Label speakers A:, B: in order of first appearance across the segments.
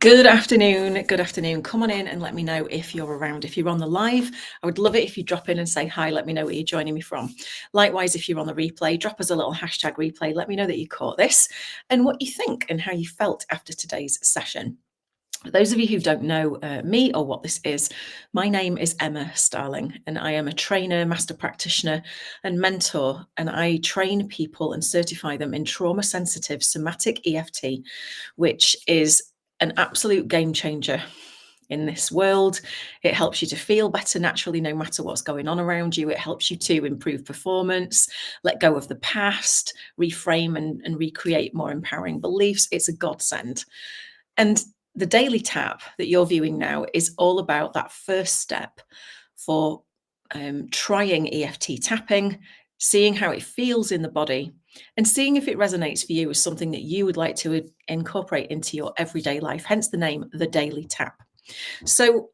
A: Good afternoon. Good afternoon. Come on in and let me know if you're around. If you're on the live, I would love it if you drop in and say hi. Let me know where you're joining me from. Likewise, if you're on the replay, drop us a little hashtag replay. Let me know that you caught this and what you think and how you felt after today's session. For those of you who don't know me or what this is, my name is Emma Starling, and I am a trainer, master practitioner, and mentor. And I train people and certify them in trauma sensitive somatic EFT, which is an absolute game changer in this world. It helps you to feel better naturally, no matter what's going on around you. It helps you to improve performance, let go of the past, reframe and recreate more empowering beliefs. It's a godsend. And the daily tap that you're viewing now is all about that first step for trying EFT tapping, seeing how it feels in the body, and seeing if it resonates for you as something that you would like to incorporate into your everyday life, hence the name, the Daily Tap. So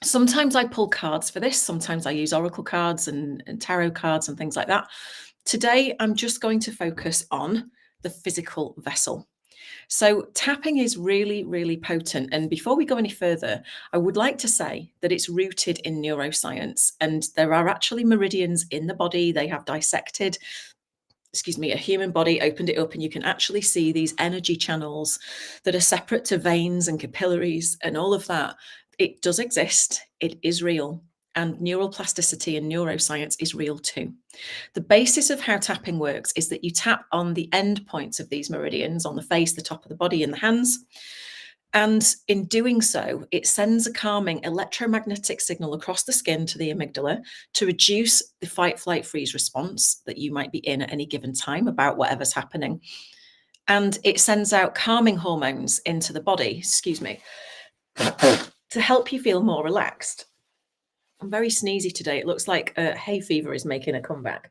A: sometimes I pull cards for this, sometimes I use oracle cards and tarot cards and things like that. Today, I'm just going to focus on the physical vessel. So tapping is really, really potent. And before we go any further, I would like to say that it's rooted in neuroscience. And there are actually meridians in the body. They have dissected, a human body, opened it up, and you can actually see these energy channels that are separate to veins and capillaries and all of that. It does exist. It is real. And neural plasticity and neuroscience is real too. The basis of how tapping works is that you tap on the end points of these meridians on the face, the top of the body, and the hands. And in doing so, it sends a calming electromagnetic signal across the skin to the amygdala to reduce the fight, flight, freeze response that you might be in at any given time about whatever's happening. And it sends out calming hormones into the body, to help you feel more relaxed. I'm very sneezy today. It looks like hay fever is making a comeback.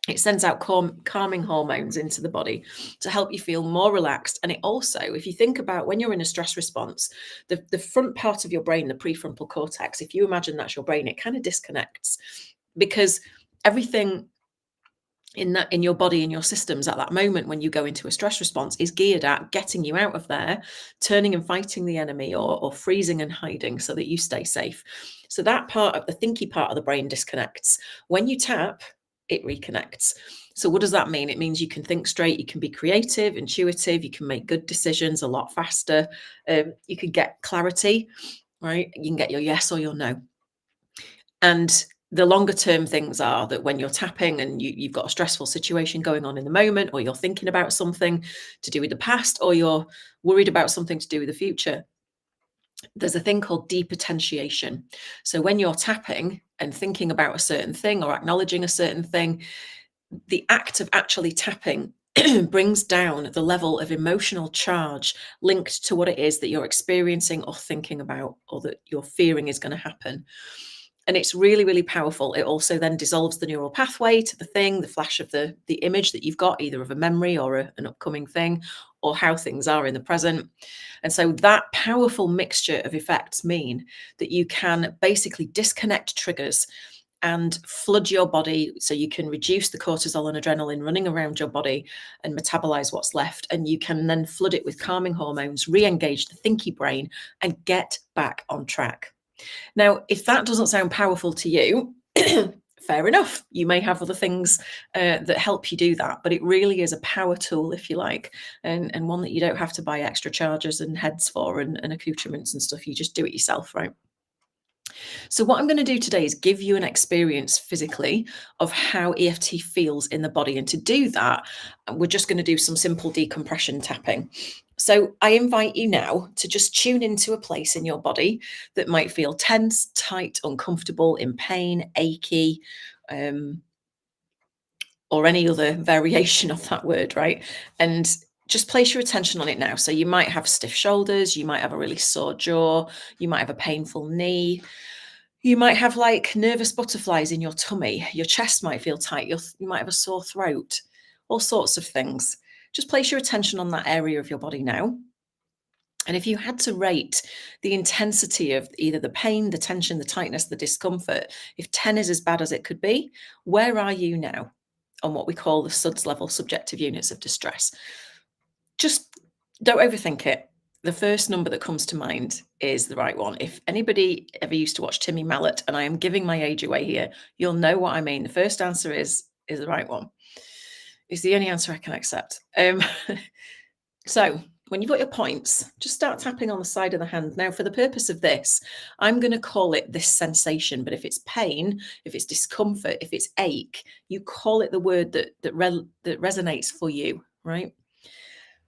A: It sends out calming hormones into the body to help you feel more relaxed. And it also, if you think about when you're in a stress response, the front part of your brain, the prefrontal cortex, if you imagine that's your brain, it kind of disconnects because everything in your body, in your systems at that moment when you go into a stress response is geared at getting you out of there, turning and fighting the enemy, or freezing and hiding so that you stay safe. So that part of the thinky part of the brain disconnects. When you tap, it reconnects. So what does that mean? It means you can think straight, you can be creative, intuitive, you can make good decisions a lot faster. You can get clarity, right? You can get your yes or your no. And the longer term things are that when you're tapping and you've got a stressful situation going on in the moment, or you're thinking about something to do with the past, or you're worried about something to do with the future, there's a thing called depotentiation. So when you're tapping and thinking about a certain thing or acknowledging a certain thing, the act of actually tapping brings down the level of emotional charge linked to what it is that you're experiencing or thinking about, or that you're fearing is going to happen. And it's really, really powerful. It also then dissolves the neural pathway to the thing, the flash of the image that you've got, either of a memory or an upcoming thing, or how things are in the present. And so that powerful mixture of effects mean that you can basically disconnect triggers and flood your body, so you can reduce the cortisol and adrenaline running around your body and metabolize what's left. And you can then flood it with calming hormones, re-engage the thinky brain, and get back on track. Now, if that doesn't sound powerful to you, fair enough. You may have other things that help you do that, but it really is a power tool, if you like, and one that you don't have to buy extra chargers and heads for and accoutrements and stuff. You just do it yourself, right? So what I'm going to do today is give you an experience physically of how EFT feels in the body. And to do that, we're just going to do some simple decompression tapping. So I invite you now to just tune into a place in your body that might feel tense, tight, uncomfortable, in pain, achy, or any other variation of that word, right? And just place your attention on it now. So you might have stiff shoulders, you might have a really sore jaw, you might have a painful knee, you might have like nervous butterflies in your tummy, your chest might feel tight, you might have a sore throat, all sorts of things. Just place your attention on that area of your body now. And if you had to rate the intensity of either the pain, the tension, the tightness, the discomfort, if 10 is as bad as it could be, where are you now on what we call the SUDS level, subjective units of distress? Just Don't overthink it. The first number that comes to mind is the right one. If anybody ever used to watch Timmy Mallet, and I am giving my age away here, you'll know what I mean. The first answer is the right one. It's the only answer I can accept. So when you've got your points, just start tapping on the side of the hand. Now, for the purpose of this, I'm going to call it this sensation. But if it's pain, if it's discomfort, if it's ache, you call it the word that resonates for you, right?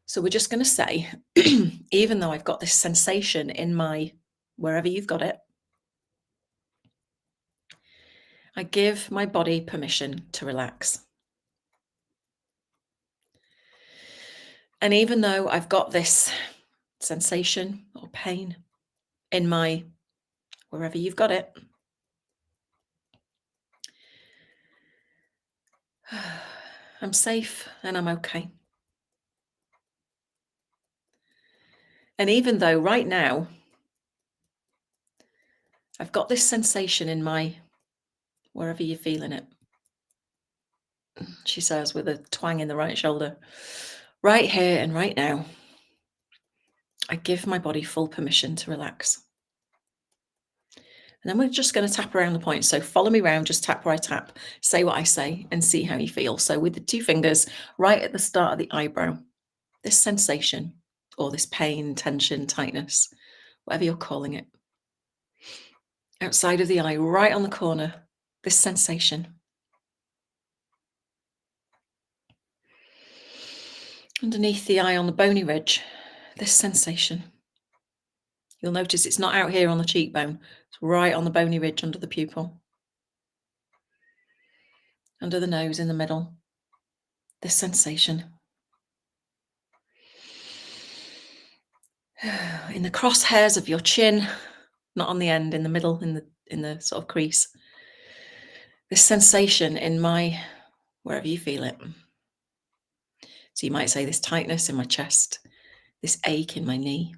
A: So we're just going to say, even though I've got this sensation in my, wherever you've got it, I give my body permission to relax. And even though I've got this sensation or pain in my, wherever you've got it, I'm safe and I'm okay. And even though right now I've got this sensation in my, wherever you're feeling it, she says with a twang in the right shoulder, right here and right now, I give my body full permission to relax. And then we're just going to tap around the points. So follow me around, just tap where I tap, say what I say, and see how you feel. So with the two fingers right at the start of the eyebrow, this sensation or this pain, tension, tightness, whatever you're calling it. Outside of the eye, right on the corner, this sensation. Underneath the eye on the bony ridge, this sensation. You'll notice it's not out here on the cheekbone. It's right on the bony ridge under the pupil. Under the nose in the middle, this sensation. In the crosshairs of your chin, not on the end, in the middle, in the sort of crease. This sensation in my, wherever you feel it. So you might say this tightness in my chest, this ache in my knee.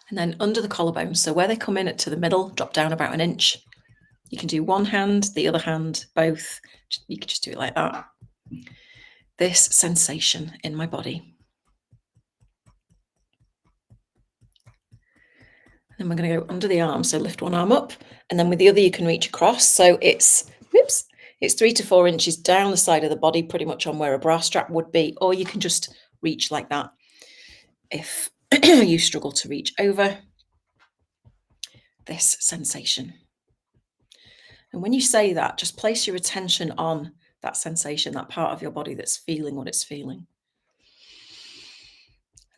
A: And then under the collarbone, so where they come in to the middle, drop down about 1 inch. You can do one hand, the other hand, both. You can just do it like that. This sensation in my body. Then we're going to go under the arm. So lift one arm up, and then with the other you can reach across. So it's 3 to 4 inches down the side of the body, pretty much on where a bra strap would be, or you can just reach like that if you struggle to reach over. This sensation. And when you say that, just place your attention on that sensation, that part of your body that's feeling what it's feeling.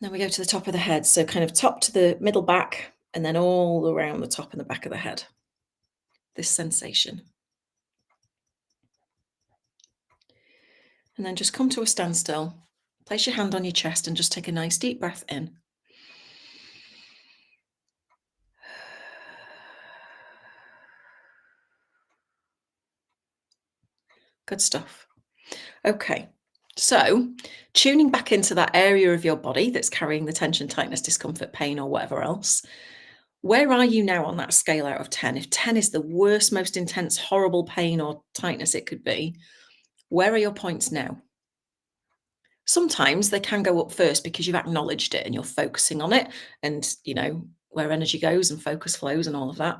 A: And then we go to the top of the head. So kind of top to the middle back, and then all around the top and the back of the head. This sensation. And then just come to a standstill. Place your hand on your chest and just take a nice deep breath in. Good stuff. Okay, so tuning back into that area of your body that's carrying the tension, tightness, discomfort, pain, or whatever else. Where are you now on that scale out of 10? If 10 is the worst, most intense, horrible pain or tightness it could be, where are your points now? Sometimes they can go up first because you've acknowledged it and you're focusing on it, and you know where energy goes and focus flows and all of that.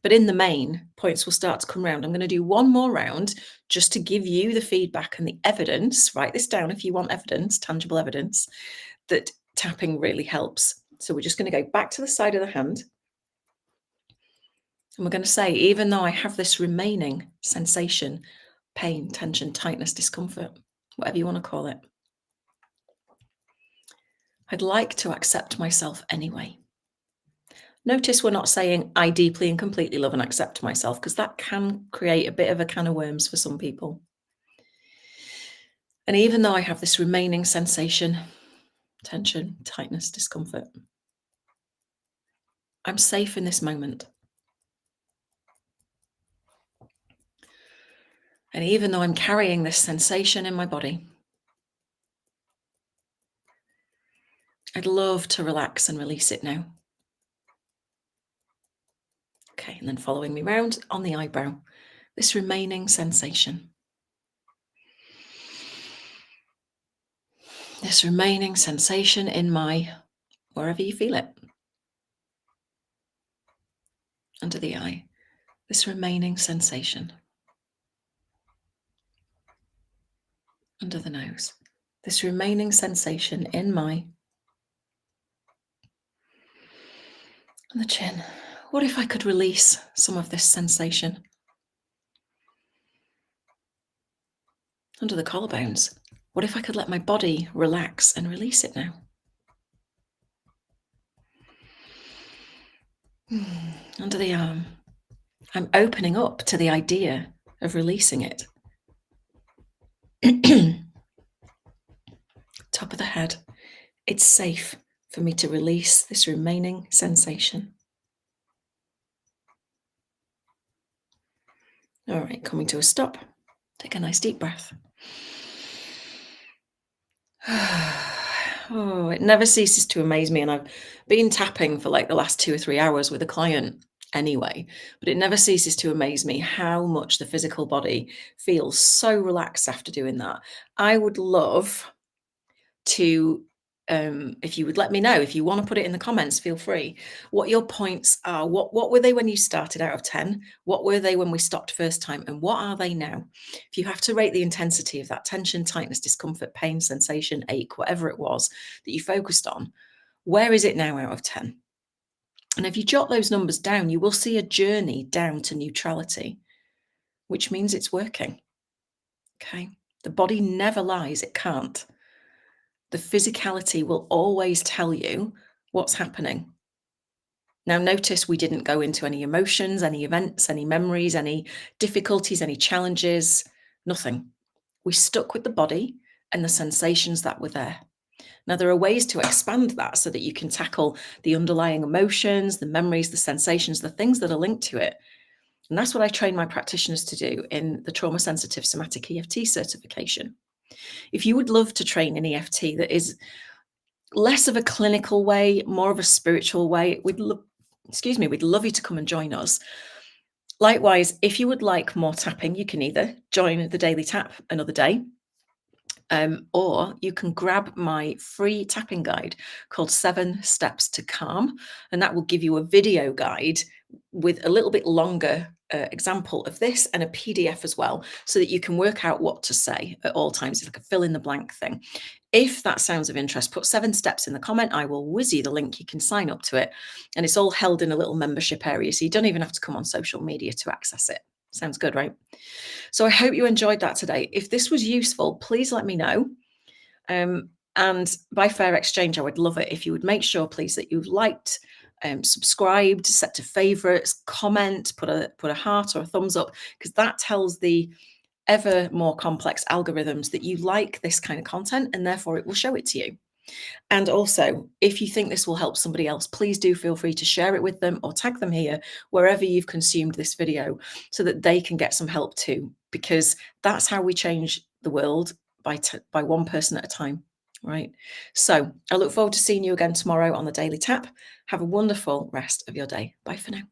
A: But in the main, points will start to come round. I'm going to do one more round just to give you the feedback and the evidence. Write this down if you want evidence, tangible evidence, that tapping really helps. So we're just going to go back to the side of the hand. And we're going to say, even though I have this remaining sensation, pain, tension, tightness, discomfort, whatever you want to call it, I'd like to accept myself anyway. Notice we're not saying I deeply and completely love and accept myself, because that can create a bit of a can of worms for some people. And even though I have this remaining sensation, tension, tightness, discomfort, I'm safe in this moment. And even though I'm carrying this sensation in my body, I'd love to relax and release it now. Okay, and then following me round on the eyebrow, this remaining sensation. This remaining sensation in my, wherever you feel it, under the eye, this remaining sensation under the nose, this remaining sensation in my, on the chin. What if I could release some of this sensation under the collarbones? What if I could let my body relax and release it now? Under the arm. I'm opening up to the idea of releasing it. Top of the head. It's safe for me to release this remaining sensation. All right, coming to a stop. Take a nice deep breath. Oh, it never ceases to amaze me. And I've been tapping for like the last 2 or 3 hours with a client anyway, but it never ceases to amaze me how much the physical body feels so relaxed after doing that. I would love to, if you would let me know, if you want to put it in the comments, feel free, what your points are. What were they when you started out of 10? What were they when we stopped first time? And what are they now? If you have to rate the intensity of that tension, tightness, discomfort, pain, sensation, ache, whatever it was that you focused on, where is it now out of 10? And if you jot those numbers down, you will see a journey down to neutrality, which means it's working. Okay. The body never lies. It can't. The physicality will always tell you what's happening. Now, notice we didn't go into any emotions, any events, any memories, any difficulties, any challenges, nothing. We stuck with the body and the sensations that were there. Now, there are ways to expand that so that you can tackle the underlying emotions, the memories, the sensations, the things that are linked to it. And that's what I train my practitioners to do in the Trauma Sensitive Somatic EFT certification. If you would love to train in EFT that is less of a clinical way, more of a spiritual way, we'd love you to come and join us. Likewise, if you would like more tapping, you can either join the Daily Tap another day, or you can grab my free tapping guide called 7 Steps to Calm, and that will give you a video guide with a little bit longer example of this and a PDF as well, so that you can work out what to say at all times. It's like a fill in the blank thing. If that sounds of interest, put 7 steps in the comment. I will whiz you the link. You can sign up to it, and it's all held in a little membership area, so you don't even have to come on social media to access it. Sounds good, right? So I hope you enjoyed that today. If this was useful, please let me know. And by fair exchange, I would love it if you would make sure, please, that you've liked, subscribed, set to favorites, comment, put a heart or a thumbs up, because that tells the ever more complex algorithms that you like this kind of content, and therefore it will show it to you. And also, if you think this will help somebody else, please do feel free to share it with them or tag them here wherever you've consumed this video, so that they can get some help too, because that's how we change the world, by one person at a time, right? So I look forward to seeing you again tomorrow on the Daily Tap. Have a wonderful rest of your day. Bye for now.